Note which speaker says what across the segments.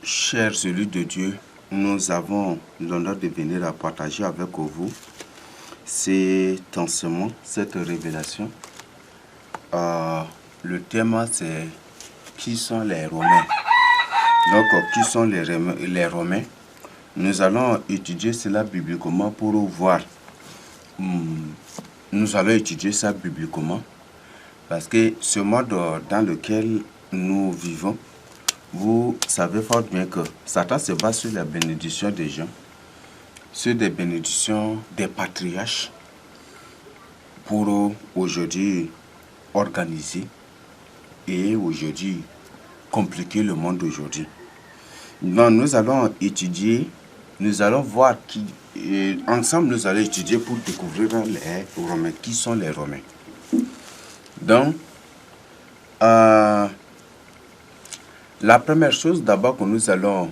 Speaker 1: Chers élus de Dieu, nous avons l'honneur de venir à partager avec vous cet enseignement, cette révélation. Le thème, c'est qui sont les Romains. Donc, qui sont les Romains? Nous allons étudier cela bibliquement pour voir. Nous allons étudier ça bibliquement parce que ce monde dans lequel nous vivons, vous savez fort bien que Satan se base sur la bénédiction des gens, sur des bénédictions des patriarches pour aujourd'hui organiser et aujourd'hui compliquer le monde d'aujourd'hui. Donc nous allons étudier, nous allons voir ensemble nous allons étudier pour découvrir les Romains. Qui sont les Romains? Donc, la première chose d'abord que nous allons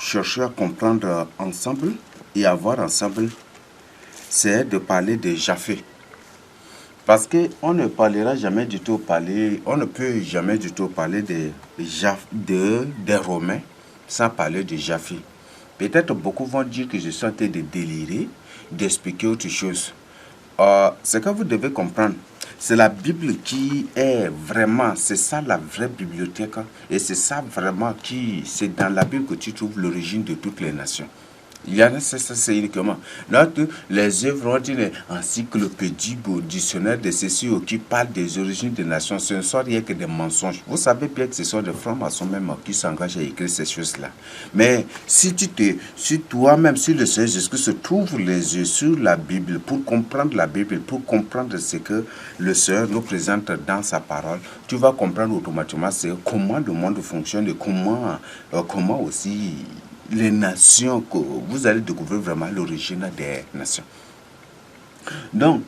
Speaker 1: chercher à comprendre ensemble et à voir ensemble, c'est de parler de Japheth. Parce qu'on ne parlera jamais du tout on ne peut jamais du tout parler des Romains sans parler de Japheth. Peut-être beaucoup vont dire que je suis en train de délirer, d'expliquer autre chose. Ce que vous devez comprendre, c'est la Bible qui est vraiment, c'est ça la vraie bibliothèque. Et c'est ça vraiment c'est dans la Bible que tu trouves l'origine de toutes les nations. Il y en a, c'est uniquement. Là, les œuvres ont une encyclopédie ou dictionnaire de ceci qui parle des origines des nations. Ce ne sont rien que des mensonges. Vous savez bien que ce sont des francs-maçons même qui s'engagent à écrire ces choses-là. Mais si toi-même, si le Seigneur Jésus-Christ t'ouvre les yeux sur la Bible pour comprendre la Bible, pour comprendre ce que le Seigneur nous présente dans sa parole, tu vas comprendre automatiquement comment le monde fonctionne et comment aussi les nations, que vous allez découvrir vraiment l'origine des nations. Donc,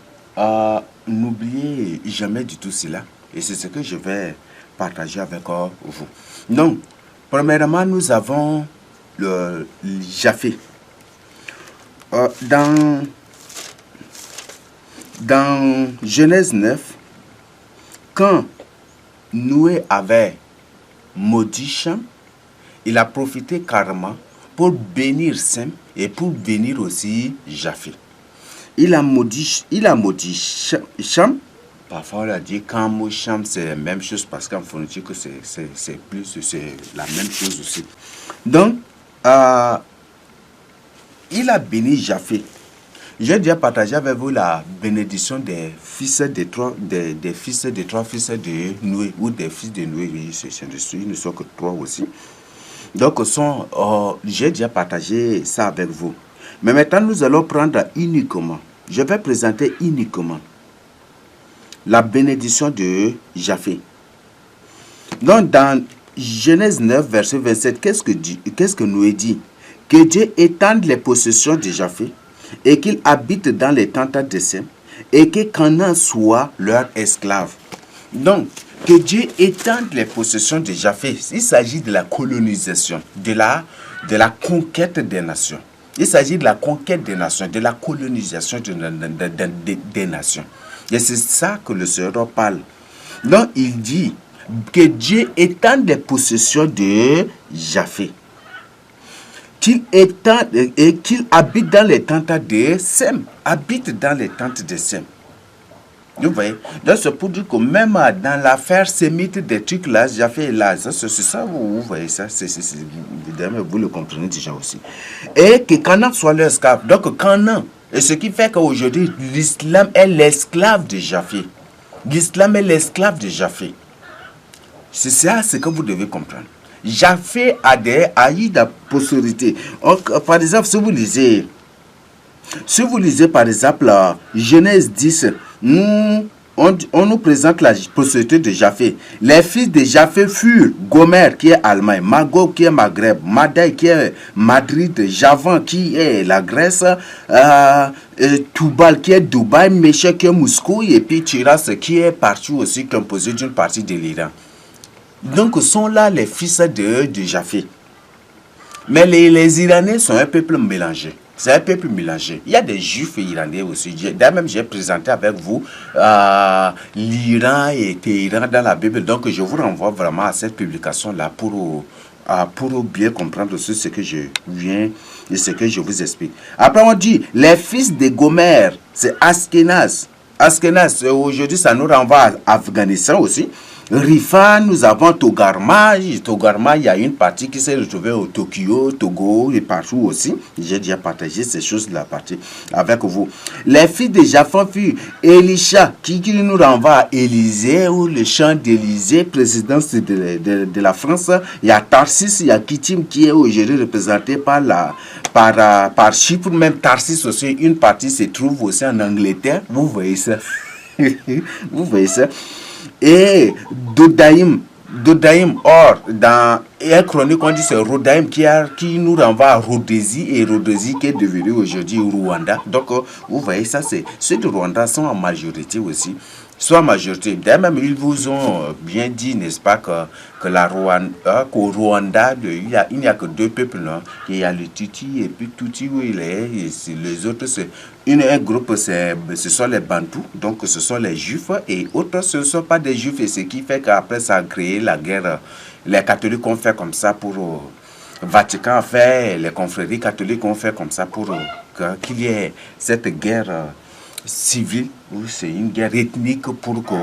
Speaker 1: n'oubliez jamais du tout cela. Et c'est ce que je vais partager avec vous. Donc, premièrement, nous avons le Japheth. Dans Genèse 9, quand Noé avait maudit Cham, il a profité carrément pour bénir Sem et pour bénir aussi Japheth. Il a maudit Cham. Parfois on a dit qu'en Cham c'est la même chose parce qu'en phonétique c'est la même chose aussi. Donc il a béni Japheth. J'ai déjà partagé avec vous la bénédiction des fils des trois fils de Noé ou des fils de Noé. Ils ne sont que trois aussi. Donc, j'ai déjà partagé ça avec vous. Mais maintenant, nous allons prendre uniquement, je vais présenter uniquement la bénédiction de Japheth. Donc, dans Genèse 9, verset 27, qu'est-ce que Noé dit? Que Dieu étende les possessions de Japheth et qu'il habite dans les tentes de Sem et que Canaan soit leur esclave. Donc, que Dieu étende les possessions de Japheth. Il s'agit de la colonisation, de la conquête des nations. Il s'agit de la conquête des nations, de la colonisation des nations. Et c'est ça que le Seigneur parle. Donc, il dit que Dieu étende les possessions de Japheth. Qu'il habite dans les tentes de Sem. Habite dans les tentes de Sem. Vous voyez, donc c'est pour dire que même dans l'affaire sémite des trucs là, Japheth est là. C'est ça, vous voyez ça, évidemment, vous le comprenez déjà aussi. Et que Canaan soit l'esclave. Donc Canaan, et ce qui fait qu'aujourd'hui, l'islam est l'esclave de Japheth. L'islam est l'esclave de Japheth. C'est ça ce que vous devez comprendre. Japheth a eu la postérité. Par exemple, si vous lisez par exemple Genèse 10, on nous présente la postérité de Japheth. Les fils de Japheth furent Gomer qui est Allemagne, Magog qui est Maghreb, Madai qui est Madrid, Javan qui est la Grèce, Tubal qui est Dubaï, Méchec qui est Moscou et puis Tiras qui est partout aussi composé d'une partie de l'Iran. Donc sont là les fils de Japheth. Mais les Iraniens sont un peuple mélangé. C'est un peuple mélangé. Il y a des juifs iraniens aussi. D'ailleurs, même j'ai présenté avec vous l'Iran et Téhéran dans la Bible. Donc, je vous renvoie vraiment à cette publication-là pour bien comprendre ce que je viens et ce que je vous explique. Après, on dit, les fils de Gomer, c'est Askenaz. Askenaz, aujourd'hui, ça nous renvoie à Afghanistan aussi. Rifa, nous avons Togarma. Togarma, il y a une partie qui s'est retrouvée au Tokyo, Togo et partout aussi. J'ai déjà partagé ces choses-là avec vous. Les fils de Japhan furent Elisha, qui nous renvoie à Élysée, ou le champ d'Élysée, présidence de la France. Il y a Tarsis, il y a Kitim qui est aujourd'hui représenté par Chypre, même Tarsis aussi. Une partie se trouve aussi en Angleterre. Vous voyez ça. Vous voyez ça. Et Dodaïm, or, dans un chronique, on dit c'est Rodaïm qui nous renvoie à Rhodésie, et Rhodésie qui est devenu aujourd'hui Rwanda. Donc, vous voyez, ça, ceux de Rwanda sont en majorité aussi. Soit majorité. D'ailleurs, même ils vous ont bien dit, n'est-ce pas, qu'au Rwanda, il n'y a que deux peuples, non? Il y a le Tutsi et puis Tutsi où il est. Et les autres, un groupe, ce sont les Bantous, donc ce sont les Juifs, et autres, ce ne sont pas des Juifs. Et ce qui fait qu'après, ça a créé la guerre. Les catholiques ont fait comme ça pour... Vatican a fait, les confréries catholiques ont fait comme ça pour qu'il y ait cette guerre civile, où c'est une guerre ethnique pour que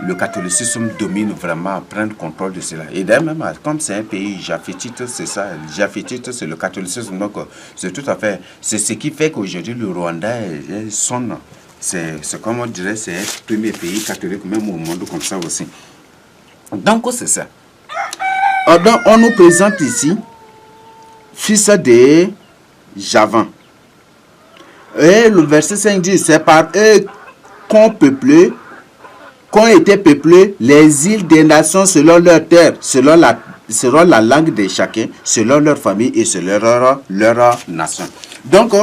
Speaker 1: le catholicisme domine vraiment, prenne contrôle de cela. Et d'ailleurs, même comme c'est un pays japhétite, c'est ça, japhétite, c'est le catholicisme, donc c'est tout à fait, c'est ce qui fait qu'aujourd'hui le Rwanda c'est comme on dirait, c'est un premier pays catholique, même au monde comme ça aussi. Donc c'est ça. Donc, on nous présente ici, fils de Javan. Et le verset 5 dit, c'est par eux qu'ont été peuplées les îles des nations selon leur terre, selon la langue de chacun, selon leur famille et selon leur nation. Donc,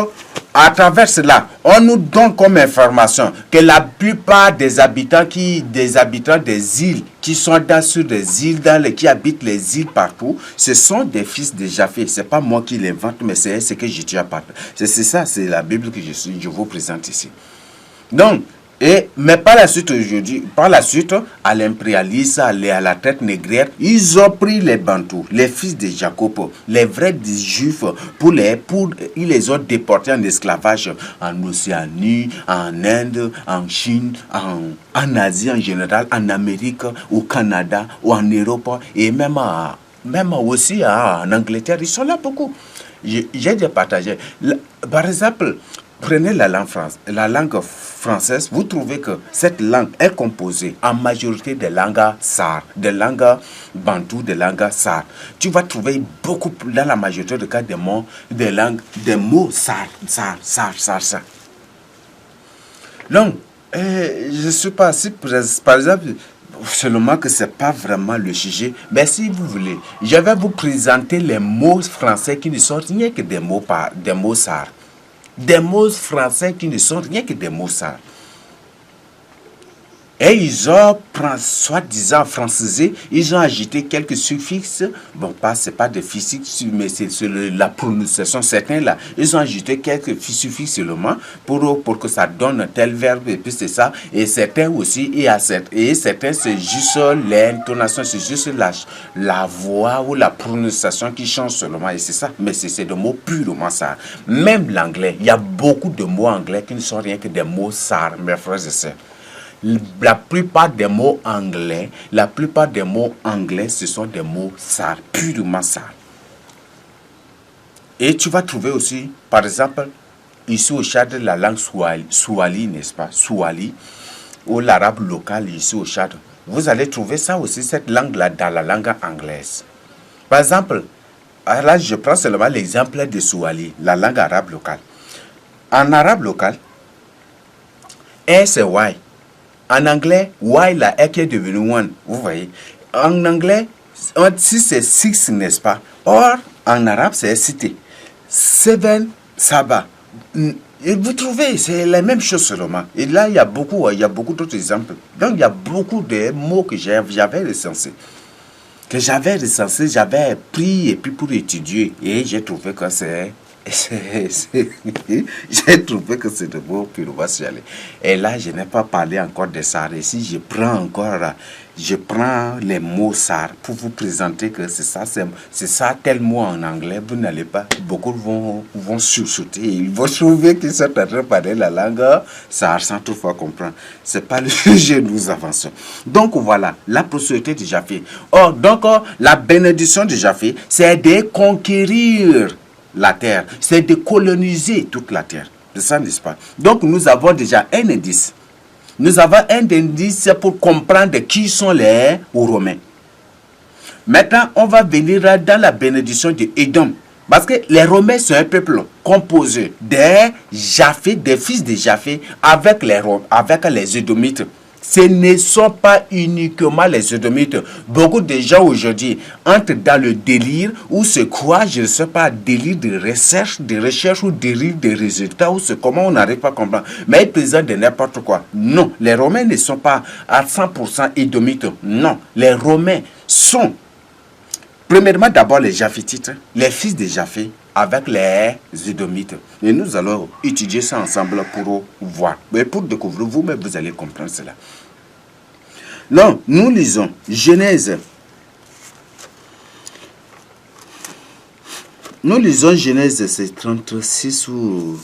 Speaker 1: à travers cela, on nous donne comme information que la plupart des habitants des îles, qui sont sur des îles, qui habitent les îles partout, ce sont des fils de Japheth. Ce n'est pas moi qui l'invente, mais c'est ce que j'ai déjà partagé. C'est ça, c'est la Bible que je vous présente ici. Donc, mais par la suite, à l'impérialisme, à la traite négrière, ils ont pris les Bantous, les fils de Jacob, les vrais Juifs, ils les ont déportés en esclavage en Océanie, en Inde, en Chine, en Asie en général, en Amérique, au Canada, ou en Europe, et même aussi en Angleterre. Ils sont là beaucoup. J'ai déjà partagé. Par exemple, prenez la langue française, vous trouvez que cette langue est composée en majorité des langues sar, des langues bantoues, des langues sar. Tu vas trouver beaucoup, dans la majorité des cas, des mots sar. Donc, je ne sais pas si, par exemple, seulement que ce n'est pas vraiment le sujet, mais si vous voulez, je vais vous présenter les mots français qui ne sont rien que des mots sar. Des mots français qui ne sont rien que des mots sar. Et ils ont, soi-disant francisé, ils ont ajouté quelques suffixes. Bon, c'est pas des suffixes, mais c'est la prononciation. Certains là, ils ont ajouté quelques suffixes seulement pour que ça donne tel verbe, et puis c'est ça. Et certains aussi, et certains, c'est juste l'intonation, c'est juste la voix ou la prononciation qui change seulement. Et c'est ça. Mais c'est des mots purement sar. Même l'anglais, il y a beaucoup de mots anglais qui ne sont rien que des mots sar, mes frères et sœurs. La plupart des mots anglais, ce sont des mots sar, purement sar. Et tu vas trouver aussi, par exemple, ici au Tchad, la langue Swahili, n'est-ce pas? Swahili, ou l'arabe local ici au Tchad. Vous allez trouver ça aussi, cette langue-là, dans la langue anglaise. Par exemple, là, je prends seulement l'exemple de Swahili, la langue arabe locale. En arabe local, c'est why. En anglais, why la E qui est devenue one, vous voyez. En anglais, si c'est six, n'est-ce pas? Or, en arabe, c'est cité. Seven, saba. Et vous trouvez, c'est la même chose seulement. Et là, il y a beaucoup d'autres exemples. Donc, il y a beaucoup de mots que j'avais recensés. J'avais pris et puis pour étudier. Et j'ai trouvé que c'est J'ai trouvé que c'est de beau pyrovaciale. Et là, je n'ai pas parlé encore de SAR. Et si je prends les mots SAR pour vous présenter que c'est ça tel mot en anglais, vous n'allez pas, beaucoup vont chuchoter. Ils vont trouver qu'ils sont en train de parler la langue SAR sans toutefois comprendre. C'est pas le sujet, nous avançons. Donc voilà, la prospérité de Japhé. Or, donc, la bénédiction de Japhé, c'est de conquérir la terre, c'est de coloniser toute la terre. C'est ça, n'est-ce pas? Donc, nous avons déjà un indice. Nous avons un indice pour comprendre qui sont les Romains. Maintenant, on va venir dans la bénédiction de Édom. Parce que les Romains sont un peuple composé des Japhé, des fils de Japhé, avec les Édomites. Ce ne sont pas uniquement les Édomites. Beaucoup de gens aujourd'hui entrent dans le délire ou se croient, je ne sais pas, délire de recherche ou délire de résultats, ou c'est comment on n'arrive pas à comprendre. Mais ils présentent de n'importe quoi. Non, les Romains ne sont pas à 100% Édomites. Non, les Romains sont, premièrement, d'abord les Japhétites, les fils de Japhé, avec les Édomites. Et nous allons étudier ça ensemble pour voir. Mais pour découvrir, vous-même, vous allez comprendre cela. Non, nous lisons Genèse. Nous lisons Genèse, c'est 36 ou...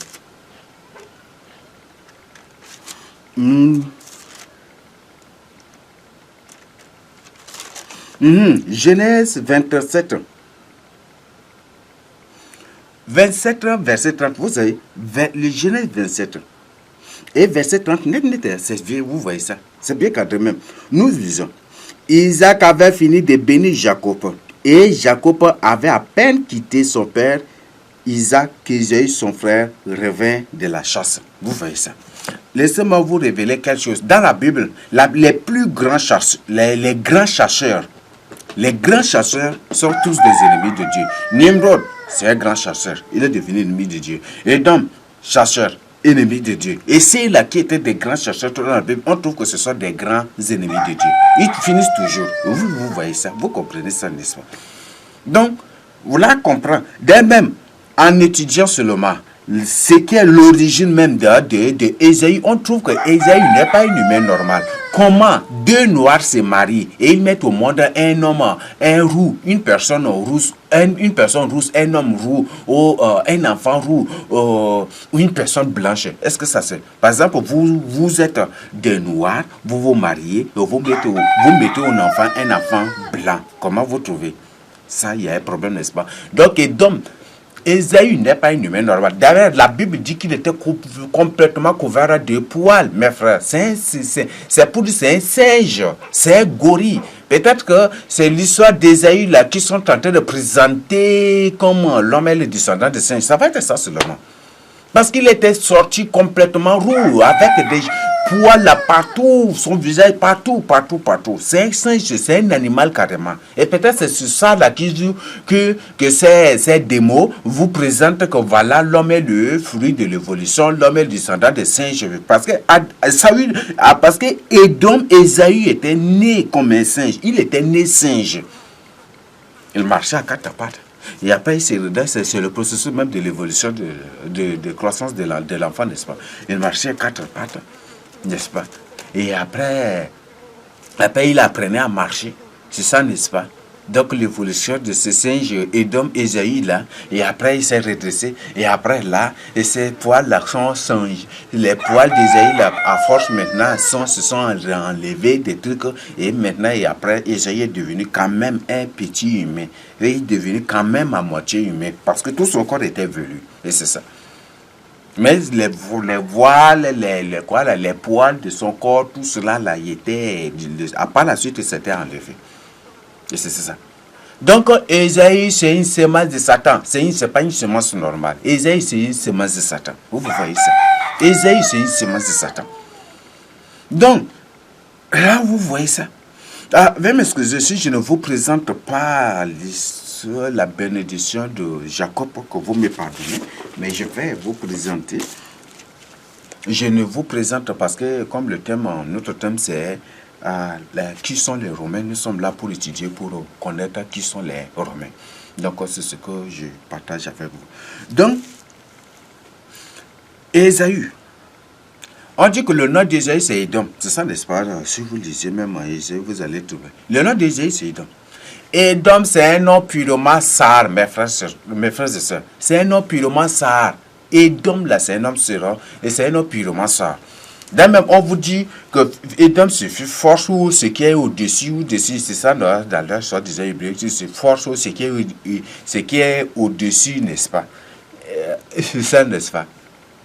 Speaker 1: Genèse 27. 27, verset 30, vous savez, le Genèse 27 et verset 30, vous voyez ça, c'est bien quand même. Nous lisons, Isaac avait fini de bénir Jacob, et Jacob avait à peine quitté son père Isaac, qu'Ésaü, son frère, revint de la chasse. Vous voyez ça. Laissez-moi vous révéler quelque chose. Dans la Bible, les plus grands chasseurs, les grands chasseurs sont tous des ennemis de Dieu. Nimrod, c'est un grand chasseur. Il est devenu ennemi de Dieu. Édom, chasseur, ennemi de Dieu. Et c'est là qui étaient des grands chasseurs dans la Bible, on trouve que ce sont des grands ennemis de Dieu. Ils finissent toujours. Vous voyez ça, vous comprenez ça, n'est-ce pas? Donc, voilà comprendre. Dès même, en étudiant seulement ce qui est l'origine même de Ésaü, on trouve que Ésaü n'est pas un humain normal. Comment deux noirs se marient et ils mettent au monde un homme, un roux, une personne rousse, un homme roux, ou un enfant roux, ou une personne blanche? Est-ce que ça c'est? Par exemple, vous êtes des noirs, vous vous mariez, et vous mettez un enfant blanc. Comment vous trouvez? Ça, il y a un problème, n'est-ce pas? Donc, Ésaü n'est pas un humain normal. D'ailleurs, la Bible dit qu'il était complètement couvert de poils, mes frères. C'est pour dire c'est un singe, c'est un gorille. Peut-être que c'est l'histoire d'Ésaü là qui sont en train de présenter comme l'homme et le descendant de singe. Ça va être ça seulement. Parce qu'il était sorti complètement roux, avec des poils partout, son visage partout. C'est un singe, c'est un animal carrément. Et peut-être c'est sur ça là que ces démos vous présentent que voilà, l'homme est le fruit de l'évolution, l'homme est le descendant des singes. Parce que Ésaü était né comme un singe, il était né singe. Il marchait à quatre pattes. Et après, c'est le processus même de l'évolution de croissance de l'enfant, n'est-ce pas? Il marchait à quatre pattes, n'est-ce pas? Et après, il apprenait à marcher. C'est ça, n'est-ce pas? Donc, l'évolution de ce singe Édom, Ésaü, là, et après, il s'est redressé. Et après, là, et ces poils-là sont singes. Les poils d'Ésaü, là, à force, maintenant, se sont enlevés des trucs. Et maintenant, et après, Ésaü est devenu quand même un petit humain. Et il est devenu quand même à moitié humain. Parce que tout son corps était velu. Et c'est ça. Mais les voiles, les poils de son corps, tout cela, là, il était... À part la suite, il s'était enlevé. Et c'est ça. Donc, Ésaü, c'est une semence de Satan. C'est pas une semence normale. Ésaü, c'est une semence de Satan. Vous voyez ça. Ésaü, c'est une semence de Satan. Donc, là, vous voyez ça. Veuillez m'excuser si je ne vous présente pas la bénédiction de Jacob, que vous me pardonnez, mais je vais vous présenter. Je ne vous présente parce que, comme notre thème, c'est qui sont les Romains. Nous sommes là pour étudier, pour connaître qui sont les Romains. Donc, c'est ce que je partage avec vous. Donc, Ésaü. On dit que le nom d'Ésaü, c'est Édom. C'est ça, n'est-ce pas? Si vous lisez même Ésaü, vous allez trouver. Le nom d'Ésaü, c'est Édom. Édom, c'est un nom purement sar, mes frères et sœurs. C'est un nom purement sar. Édom, là, c'est un nom sera et c'est un nom purement sar. D'ailleurs, même, on vous dit que Édom suffit force ou ce qui est au-dessus ou dessus. C'est ça, dans leur sorte disant hébreu, c'est force ou ce qui est au-dessus, n'est-ce pas? C'est ça, n'est-ce pas?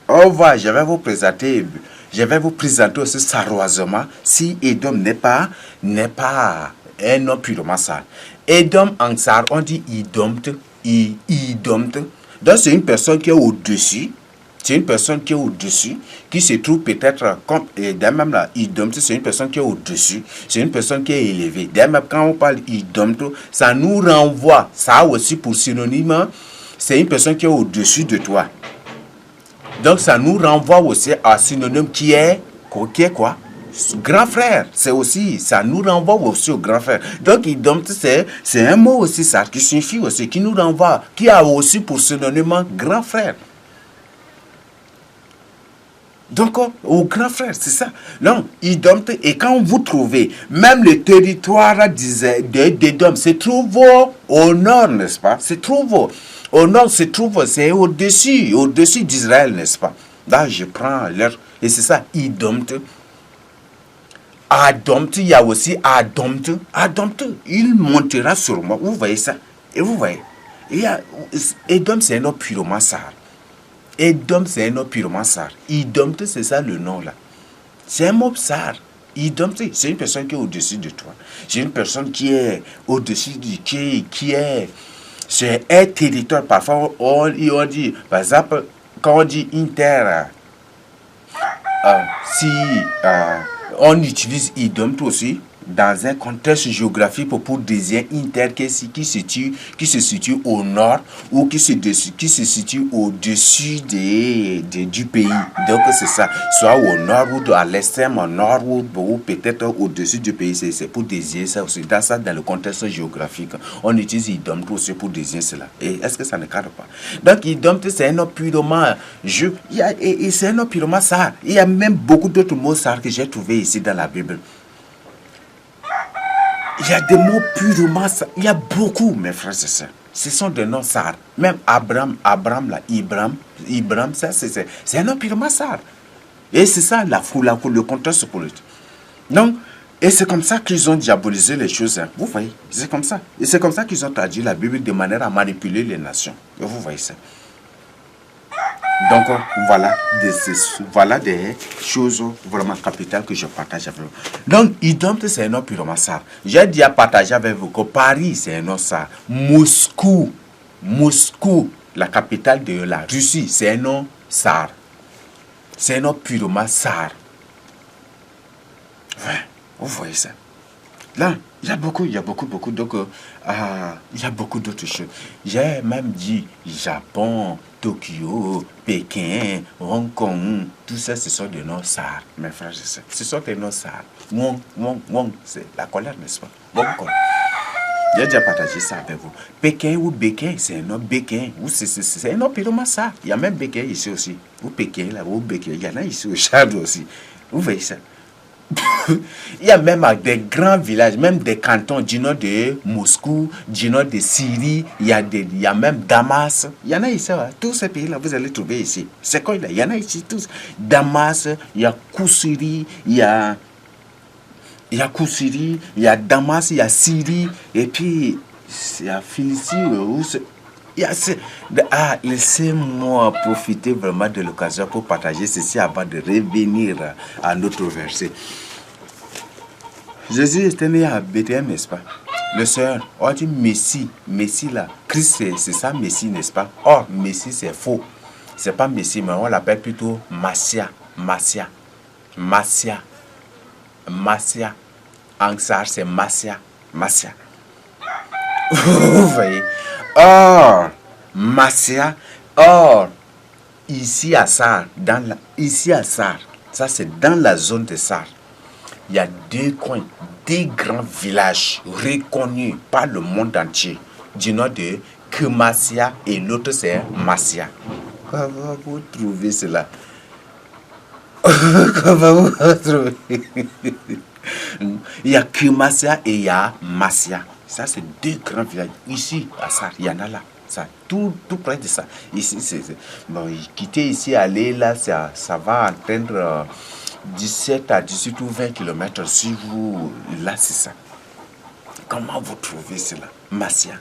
Speaker 1: Au revoir, je vais vous présenter aussi saroisement si Édom n'est pas un nom purement sale. Édom en sar, on dit idomte. Donc c'est une personne qui est au-dessus. C'est une personne qui est au-dessus, qui se trouve peut-être comme, même là, idomte, c'est une personne qui est au-dessus, c'est une personne qui est élevée. D'ailleurs, quand on parle idomte, ça nous renvoie, ça a aussi pour synonyme, c'est une personne qui est au-dessus de toi. Donc ça nous renvoie aussi à un synonyme qui est quoi? Grand frère. C'est aussi, ça nous renvoie aussi au grand frère. Donc idomte, c'est un mot aussi ça, qui signifie aussi, qui nous renvoie, qui a aussi pour synonyme grand frère. Donc, au grand frère, c'est ça. Non, idomte, et quand vous trouvez, même le territoire d'Édom se trouve au nord, n'est-ce pas? Se trouve au nord, c'est au-dessus d'Israël, n'est-ce pas? Là, je prends l'air, et c'est ça, idomte. Adomte, il y a aussi Adomte. Adomte, il montera sur moi. Vous voyez ça? Et vous voyez, Édom, c'est un nom purement sale. Édom, c'est un nom purement sar. Idomte, c'est ça le nom là. C'est un mot sar. Idomte, c'est une personne qui est au-dessus de toi. C'est une personne qui est au-dessus du qui est. C'est un territoire. Parfois, on dit, par exemple, quand on dit inter, si on utilise idomte aussi dans un contexte géographique pour désigner inter qui se situe au nord ou qui se situe au-dessus du pays. Donc c'est ça, soit au nord ou à l'extrême au nord ou peut-être au-dessus du pays. C'est pour désigner ça aussi. Dans le contexte géographique, on utilise idomte aussi pour désigner cela. Et est-ce que ça ne cadre pas? Donc idomte, c'est un nom purement c'est un nom purement sar. Il y a même beaucoup d'autres mots sar que j'ai trouvé ici dans la Bible. Il y a des mots purement sar. Il y a beaucoup, mes frères et sœurs. Ce sont des noms sar. Même Abraham là, Ibram, ça c'est un nom purement sar. Et c'est ça le contexte politique. Donc, et c'est comme ça qu'ils ont diabolisé les choses. Hein. Vous voyez, c'est comme ça. Et c'est comme ça qu'ils ont traduit la Bible de manière à manipuler les nations. Et vous voyez ça. Donc, voilà des choses vraiment capitales que je partage avec vous. Donc, idomte, c'est un nom purement sar. J'ai déjà partagé avec vous que Paris, c'est un nom sar. Moscou, la capitale de la Russie, c'est un nom sar. C'est un nom purement sar. Ouais, vous voyez ça. Là, il y a beaucoup. Donc, il y a beaucoup d'autres choses. J'ai même dit Japon, Tokyo, Pékin, Hong Kong, tout ça, ce sont des noms sar, mes frères et sœurs. Ce sont des noms sar. Wong, c'est la colère, n'est-ce pas? Wong. J'ai déjà partagé ça avec vous. Pékin ou Békin, c'est un nom Békin. C'est un nom purement sar. Il y a même Békin ici aussi. Ou Pékin, là, ou Békin. Il y en a ici au Tchad aussi. Vous voyez ça? Il y a même des grands villages, même des cantons du nord de Moscou, du nord de Syrie, il y a même Damas. Il y en a ici, hein. Tous ces pays-là, vous allez trouver ici. C'est quoi là? Il y en a ici tous. Damas, il y a Koussiri, il y a Koussiri, il y a Damas, il y a Syrie, et puis il y a Philistie. Laissez-moi profiter vraiment de l'occasion pour partager ceci avant de revenir à notre verset. Jésus était né à Bethléem, n'est-ce pas? Le Seigneur, on dit Messie là, Christ c'est ça Messie, n'est-ce pas? Or, Messie c'est faux. C'est pas Messie, mais on l'appelle plutôt Massia. En sar, c'est Massia. Vous voyez? Or, Massia, ici à Sar, ça c'est dans la zone de Sar. il y a deux coins, deux grands villages reconnus par le monde entier, du nom de Kemasia et l'autre c'est Masia. Comment vous trouvez cela? Comment vous trouvez? Il y a Kemasia et il y a Masia. Ça, c'est deux grands villages. Ici, à Sar, il y en a là. Ça, tout près de ça. Ici, bon, quitter ici, aller là, ça va atteindre 17 à 18 ou 20 km. Si vous. Là, c'est ça. Comment vous trouvez cela? Masia.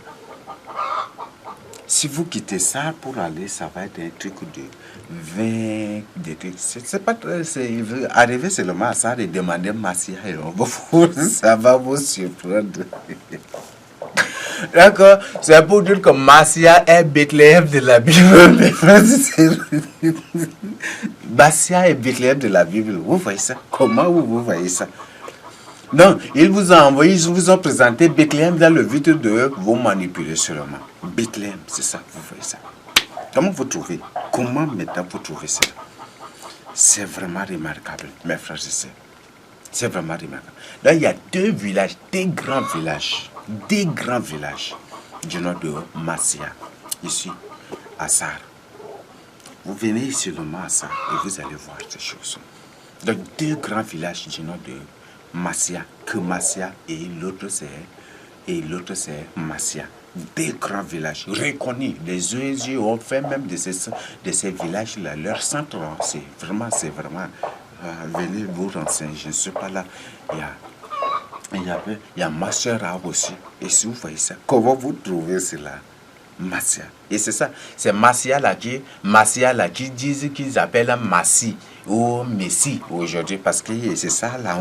Speaker 1: Si vous quittez ça pour aller, ça va être un truc de 20, des trucs. C'est pas très. Arriver seulement à ça et demander Masia, ça va vous surprendre. D'accord? C'est pour dire que Masia est Bethléem de la Bible. Masia est Bethléem de la Bible. Vous voyez ça? Comment vous voyez ça? Donc, ils vous ont envoyé, ils vous ont présenté Bethléem dans le but de vous manipuler seulement. Bethléem, c'est ça, vous voyez ça. Comment vous trouvez? Comment maintenant vous trouvez ça? C'est vraiment remarquable, mes frères et sœurs. C'est vraiment remarquable. Là, il y a deux villages, deux grands villages du nom de Masia, ici, à Sar. Vous venez seulement à Sar et vous allez voir ces choses. Donc, deux grands villages du nom de Masia, Kemasia et l'autre c'est Masia. Deux grands villages reconnus. Les ONG ont fait même de ces villages-là leur centre. C'est vraiment. Venez vous renseigner. Je ne suis pas là. Il y a Masia aussi. Et si vous voyez ça, comment vous trouvez cela? Masia. Et c'est ça. C'est Masia là qui disent qu'ils appellent Massi ou Messie aujourd'hui. Parce que c'est ça là.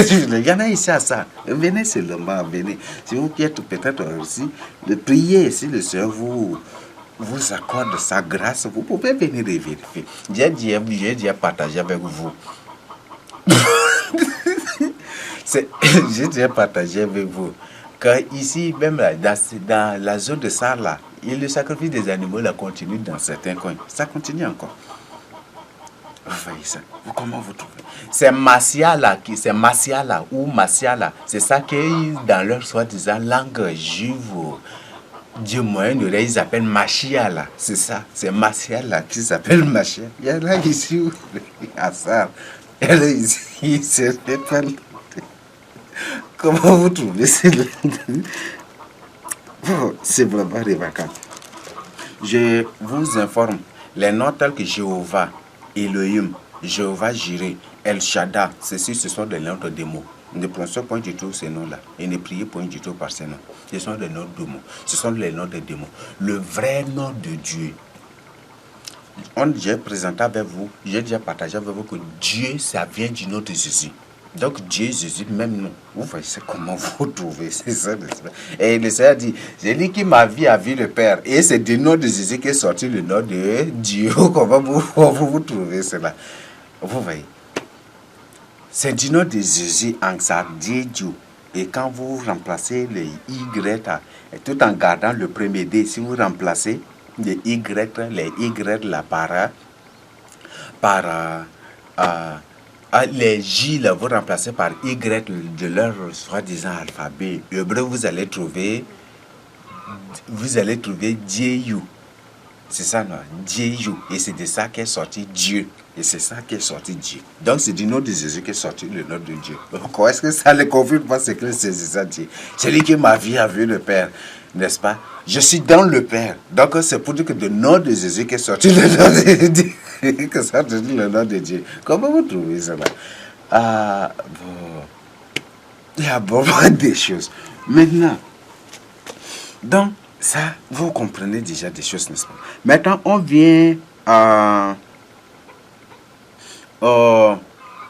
Speaker 1: Il y en a ici à ça. Venez seulement, venez. Si vous êtes peut-être aussi, de prier, si le Seigneur vous accorde sa grâce, vous pouvez venir vérifier. J'ai déjà partagé avec vous. J'ai déjà partagé avec vous. Car ici, même là, dans la zone de Sar, là, le sacrifice des animaux là, continue dans certains coins. Ça continue encore. Vous voyez ça? Comment vous trouvez? C'est Masia là, ou Masia là. C'est ça que dans leur soi-disant langue juive, Dieu moyen, ils appellent Machia là. C'est ça. C'est Masia là qui s'appelle Machia. Il y a là ici, à Sar. Il y a là ici, il se répète. Comment vous trouvez cela? C'est vraiment remarquable. Je vous informe, les noms tels que Jéhovah, Elohim, Jéhovah Jireh, El Shaddai, ce sont des noms de démons. Ne prononçez point du tout ces noms-là et ne priez point du tout par ces noms. Ce sont des noms de démons. Ce sont les noms des démons. Le vrai nom de Dieu. J'ai présenté avec vous, j'ai déjà partagé avec vous que Dieu, ça vient du nom de Jésus. Donc Dieu, Jésus, même nom. Vous voyez comment vous trouvez, c'est ça. Et le Seigneur dit, c'est lui qui m'a vu a vu le Père. Et c'est du nom de Jésus qu'est sorti le nom de Dieu. Comment vous trouvez cela? Vous voyez. C'est du nom de Jésus en Dieu. Et quand vous remplacez les Y, tout en gardant le premier D, si vous remplacez les Y là, les J là, vous remplacez par Y de leur soi-disant alphabet hébreu, vous allez trouver Dieu. C'est ça, non? Dieu. Et c'est de ça qu'est sorti Dieu. Et c'est ça qui est sorti Dieu. Donc c'est du nom de Jésus qu'est sorti le nom de Dieu. Comment est-ce que ça ne confirme pas ce que c'est ça Dieu? Celui qui m'a vu a vu le Père, n'est-ce pas? Je suis dans le Père. Donc c'est pour dire que du nom de Jésus qu'est sorti le nom de Dieu. Que ça sorti le nom de Dieu. Comment vous trouvez cela? Il y a beaucoup de choses. Maintenant, donc, ça, vous comprenez déjà des choses, n'est-ce pas? Maintenant, on vient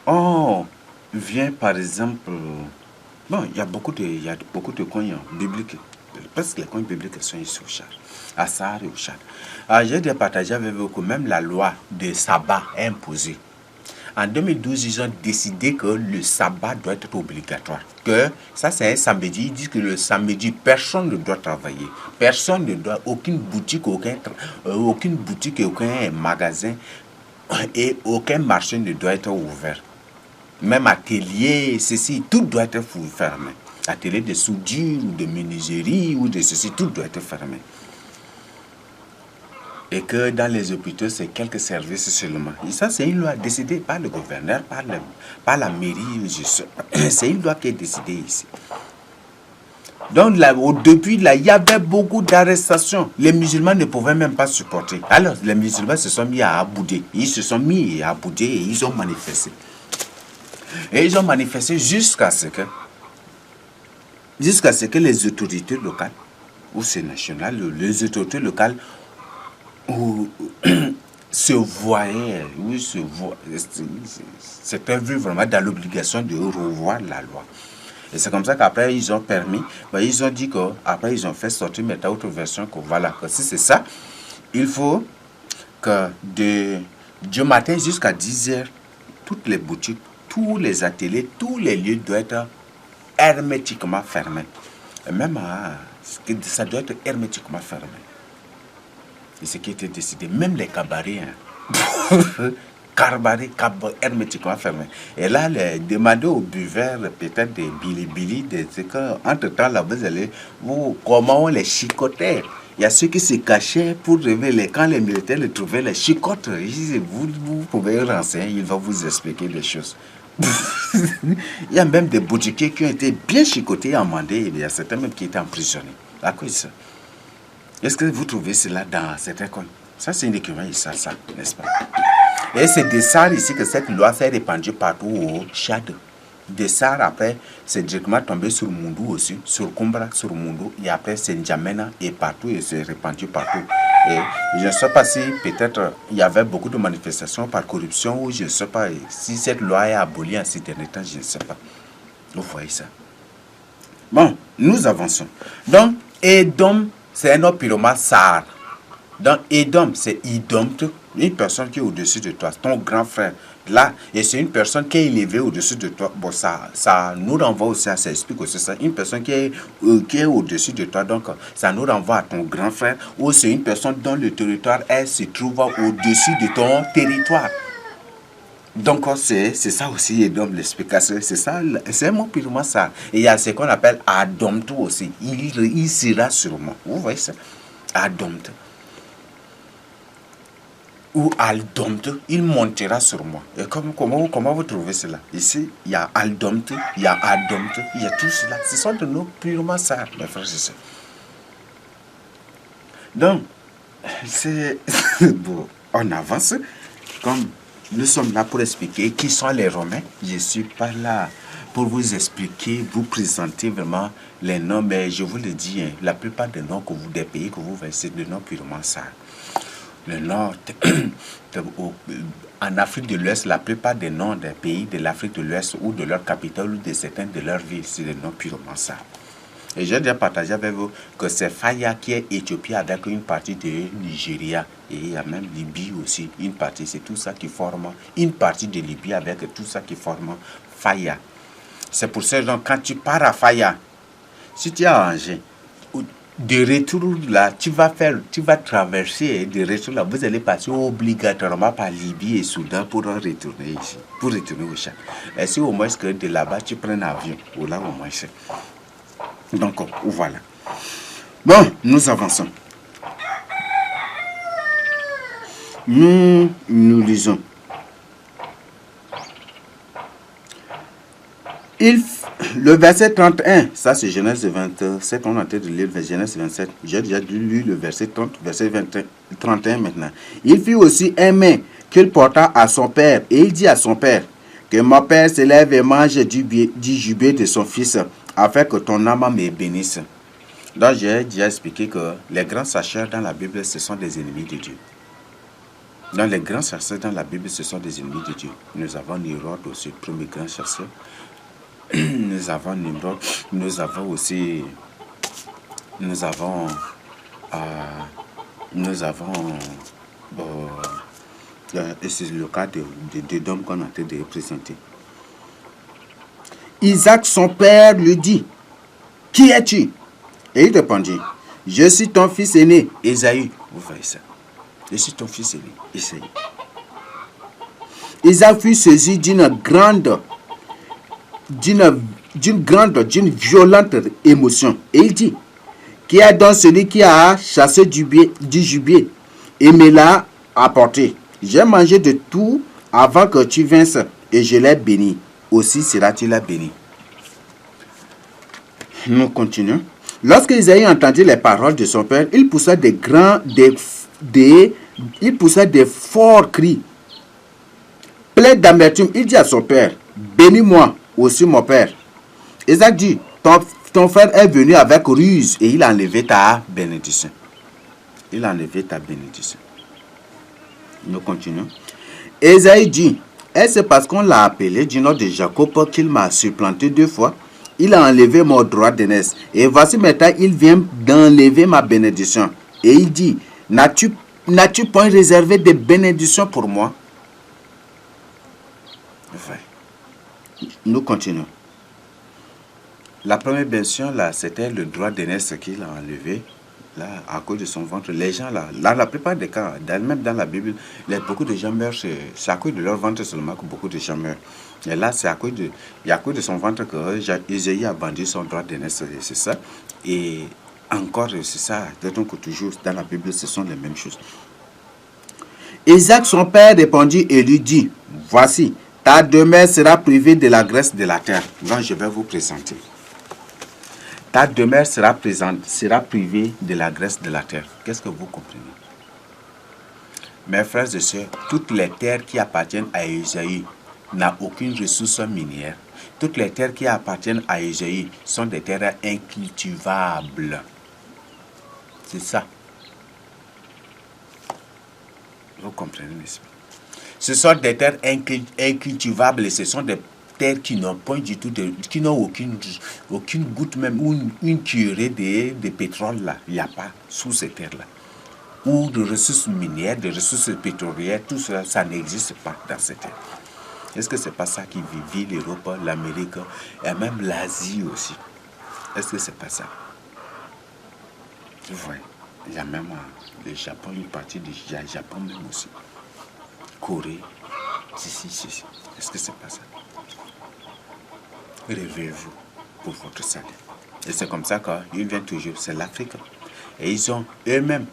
Speaker 1: on vient par exemple. Bon, il y a beaucoup de coins bibliques. Parce que les coins bibliques sont ici au Tchad, à Sahara et au Tchad. J'ai déjà partagé avec vous que même la loi de sabbat est imposée. En 2012, ils ont décidé que le sabbat doit être obligatoire. Que ça, c'est un samedi. Ils disent que le samedi, personne ne doit travailler. Personne ne doit, aucune boutique, aucun magasin et aucun marché ne doit être ouvert. même atelier, ceci, tout doit être fermé. Atelier de soudure, ou de menuiserie, ou de ceci, tout doit être fermé. Et que dans les hôpitaux, c'est quelques services seulement. Et ça, c'est une loi décidée par le gouverneur, par la mairie. C'est une loi qui est décidée ici. Donc, là, depuis là, il y avait beaucoup d'arrestations. Les musulmans ne pouvaient même pas supporter. Alors, les musulmans se sont mis à bouder. Ils se sont mis à bouder et ils ont manifesté. Et ils ont manifesté jusqu'à ce que les autorités locales, ou c'est national, les autorités locales se voyaient, c'était vu vraiment dans l'obligation de revoir la loi. Et c'est comme ça qu'après, ils ont permis, ils ont dit qu'après, ils ont fait sortir une autre version que voilà, que si c'est ça, il faut que du matin jusqu'à 10h, toutes les boutiques, tous les ateliers, tous les lieux doivent être hermétiquement fermés. Et même, ça doit être hermétiquement fermé. Et ce qui était décidé, même les cabarets, cabaret hermétiquement fermé. Et là, demandez aux buveurs peut-être des bilibili, entre-temps, là, comment on les chicotait. Il y a ceux qui se cachaient pour révéler. Quand les militaires les trouvaient, les chicotes, vous pouvez renseigner, il va vous expliquer des choses. Il y a même des boutiquiers qui ont été bien chicotés et amendés. Il y a certains même qui étaient emprisonnés. À quoi ça? Est-ce que vous trouvez cela dans cette école? Ça, c'est une document, ça, n'est-ce pas? Et c'est des SAR ici que cette loi s'est répandue partout au Tchad. Des SAR, après, c'est directement tombé sur Mundou aussi, sur Kumbra, sur Mundou, et après, c'est N'Djamena, et partout, et c'est répandu partout. Et je ne sais pas si peut-être il y avait beaucoup de manifestations par corruption, ou je ne sais pas si cette loi est abolie en ces derniers temps, je ne sais pas. Vous voyez ça. Bon, nous avançons. Donc, Edom, c'est un autre pyromane SAR. Donc, Edom, c'est Idomte, une personne qui est au-dessus de toi, ton grand frère. Là, et c'est une personne qui est élevée au-dessus de toi. Bon, ça nous renvoie aussi, ça explique aussi ça. Une personne qui est au-dessus de toi, donc ça nous renvoie à ton grand frère. Ou c'est une personne dont le territoire, elle se trouve au-dessus de ton territoire. Donc, c'est ça aussi, Edom, l'explication. C'est ça, c'est un mot purement ça. Et il y a ce qu'on appelle Adomte aussi. Il sera sur moi. Vous voyez ça? Adomte. Ou Aldomte, il montera sur moi. Et comment vous trouvez cela? Ici, il y a Aldomte, il y a Adomte, il y a tout cela. Ce sont de nos purement ça, mes frères et sœurs. Donc, c'est bon, on avance. Comme nous sommes là pour expliquer qui sont les Romains, je ne suis pas là pour vous expliquer, vous présenter vraiment les noms, mais je vous le dis, la plupart des noms des pays que vous voyez, c'est des noms purement ça. Le nord, en Afrique de l'Ouest, la plupart des noms des pays de l'Afrique de l'Ouest ou de leur capitale ou de certaines de leurs villes, c'est des noms purement ça. Et j'ai déjà partagé avec vous que c'est Faya qui est Éthiopie avec une partie de Nigeria et il y a même Libye aussi, une partie, c'est tout ça qui forme, une partie de Libye avec tout ça qui forme Faya. C'est pour ça que quand tu pars à Faya, si tu es à Angers, de retour là, tu vas traverser de retour là, vous allez passer obligatoirement par Libye et Soudan pour retourner ici, pour retourner au Tchad. Et si au moins que de là-bas tu prends un avion, ou là au moins c'est. Donc voilà. Bon, nous avançons. Nous lisons. Le verset 31, ça c'est Genèse 27, on a en train de lire le Genèse 27. J'ai déjà lu le verset 30, verset 31 maintenant. Il fit aussi un main qu'il porta à son père, et il dit à son père, que mon père se lève et mange du jubé de son fils, afin que ton âme me bénisse. Donc j'ai déjà expliqué que les grands sacheurs dans la Bible, ce sont des ennemis de Dieu. Donc les grands chasseurs dans la Bible, ce sont des ennemis de Dieu. Nous avons Nimrod aussi, le premier grand chasseur. Nous avons Nimrod, nous avons aussi, et c'est le cas de d'hommes qu'on a été de présenter. Isaac, son père, lui dit, qui es-tu? Et il répondit, je suis ton fils aîné, Ésaü. Vous voyez ça? Je suis ton fils aîné, Ésaü. Isaac fut saisi d'une grande d'une violente émotion. Et il dit, qui est donc celui qui a chassé du gibier et me l'a apporté. J'ai mangé de tout avant que tu vinsses et je l'ai béni. Aussi sera-t-il béni. Nous continuons. Lorsque Isaïe entendit les paroles de son père, il poussa il poussa des forts cris. Plein d'amertume, il dit à son père, bénis-moi aussi mon père. Isaac dit, ton frère est venu avec ruse et il a enlevé ta bénédiction. Il a enlevé ta bénédiction. Nous continuons. Isaïe dit, est-ce parce qu'on l'a appelé du nom de Jacob qu'il m'a supplanté 2 fois? Il a enlevé mon droit d'aînesse. Et voici maintenant, il vient d'enlever ma bénédiction. Et il dit, n'as-tu point réservé des bénédictions pour moi? Enfin, nous continuons. La première bénédiction, là, c'était le droit d'aînesse qu'il a enlevé, là, à cause de son ventre. Les gens, là, la plupart des cas, même dans la Bible, beaucoup de gens meurent, c'est à cause de leur ventre seulement que beaucoup de gens meurent. Et là, c'est à cause de son ventre que Isaïe a vendu son droit d'aînesse, c'est ça. Et encore, c'est ça, donc toujours dans la Bible, ce sont les mêmes choses. Isaac, son père, répondit et lui dit, voici, ta demeure sera privée de la graisse de la terre. Donc, je vais vous présenter. Ta demeure sera privée de la graisse de la terre. Qu'est-ce que vous comprenez? Mes frères et sœurs, toutes les terres qui appartiennent à Isaïe n'ont aucune ressource minière. Toutes les terres qui appartiennent à Isaïe sont des terres incultivables. C'est ça. Vous comprenez, n'est-ce pas? Ce sont des terres incultivables et ce sont des terres qui n'ont point du tout, qui n'ont aucune goutte même, ou une cuillerée de pétrole là. Il n'y a pas sous ces terres-là. Ou de ressources minières, de ressources pétrolières, tout cela, ça n'existe pas dans ces terres. Est-ce que ce n'est pas ça qui vit l'Europe, l'Amérique et même l'Asie aussi? Est-ce que ce n'est pas ça? Vous voyez, il y a même le Japon, une partie du Japon même aussi. Corée, si. Est-ce que ce n'est pas ça? Réveillez-vous pour votre salut. Et c'est comme ça qu'ils viennent toujours, c'est l'Afrique. Et ils ont eux-mêmes,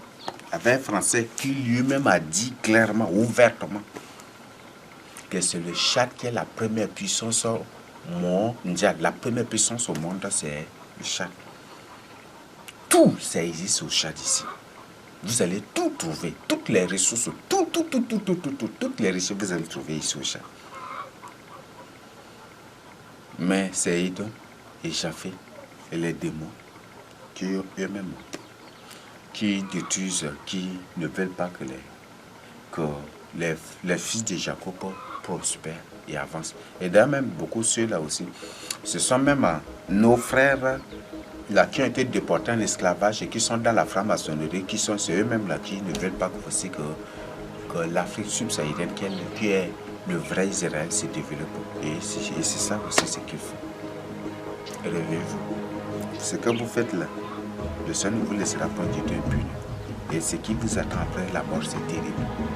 Speaker 1: avec un Français qui lui-même a dit clairement, ouvertement, que c'est le Tchad qui est la première puissance mondiale. La première puissance au monde, c'est le Tchad. Tout ça existe au Tchad ici. Vous allez tout trouver, toutes les ressources, toutes les richesses, vous allez trouver ici au Tchad. Mais c'est Edom et Japheth et les démons qui eux-mêmes, qui détruisent, qui ne veulent pas que les fils de Jacob prospèrent et avancent. Et d'ailleurs même beaucoup ceux-là aussi, ce sont même nos frères là qui ont été déportés en esclavage et qui sont dans la franc-maçonnerie, c'est eux-mêmes là qui ne veulent pas aussi que l'Afrique subsaharienne, qui est le vrai Israël, se développe. Et c'est ça aussi ce qu'il faut. Réveillez-vous. Ce que vous faites là, le Seigneur ne vous laissera pas du tout impuni. Et ce qui vous attend après la mort, c'est terrible.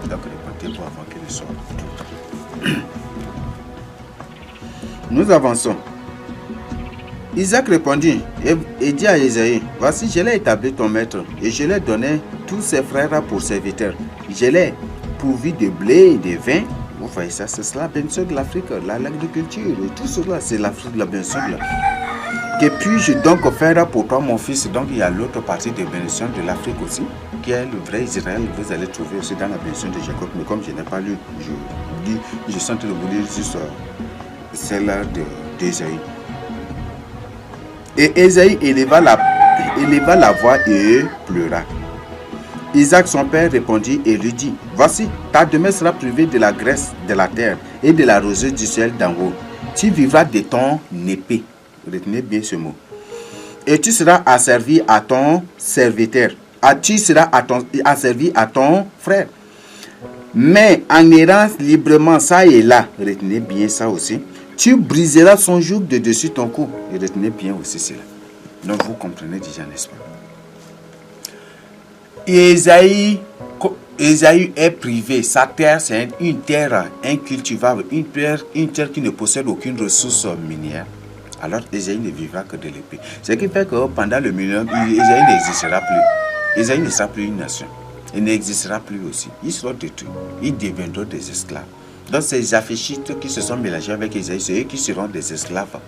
Speaker 1: Donc répentez-vous avant qu'il ne soit tout. Nous avançons. Isaac répondit et dit à Isaïe, voici, je l'ai établi ton maître, et je l'ai donné tous ses frères pour serviteurs. Je l'ai pourvu de blé et de vin. Vous voyez ça, c'est la bénédiction de l'Afrique, l'agriculture, tout cela, c'est l'Afrique, la bénédiction de l'Afrique. Que puis-je donc faire pour toi, mon fils? Donc il y a l'autre partie de bénédiction de l'Afrique aussi, qui est le vrai Israël. Vous allez trouver aussi dans la bénédiction de Jacob, mais comme je n'ai pas lu, je suis en train de vous lire juste celle d'Ésaïe. Et Ésaïe éleva la voix et pleura. Isaac, son père, répondit et lui dit, voici, ta demeure sera privée de la graisse de la terre et de la rosée du ciel d'en haut. Tu vivras de ton épée. Retenez bien ce mot. Et tu seras asservi à ton serviteur. Tu seras asservi à ton frère. Mais en errant librement ça et là, retenez bien ça aussi, tu briseras son joug de dessus ton cou. Et retenez bien aussi cela. Donc vous comprenez déjà, n'est-ce pas? Isaïe Ésaü est privé. Sa terre, c'est une terre incultivable, une terre qui ne possède aucune ressource minière. Alors Ésaü ne vivra que de l'épée. Ce qui fait que pendant le millénaire, Ésaü n'existera plus. Ésaü ne sera plus une nation. Il n'existera plus aussi. Ils seront détruits. Ils deviendront des esclaves. Donc ces Japhétites qui se sont mélangés avec Ésaü, c'est eux qui seront des esclaves.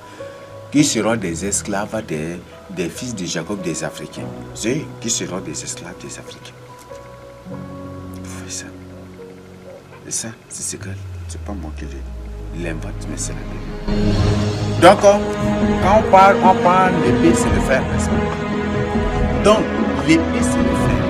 Speaker 1: Qui seront des esclaves des fils de Jacob des Africains. C'est eux qui seront des esclaves des Africains. Ça. Et ça, c'est pas moi qui l'invente, mais c'est la Bible. Donc, quand on parle l'épée, c'est le fer, n'est-ce pas? Donc, l'épée, c'est le fer.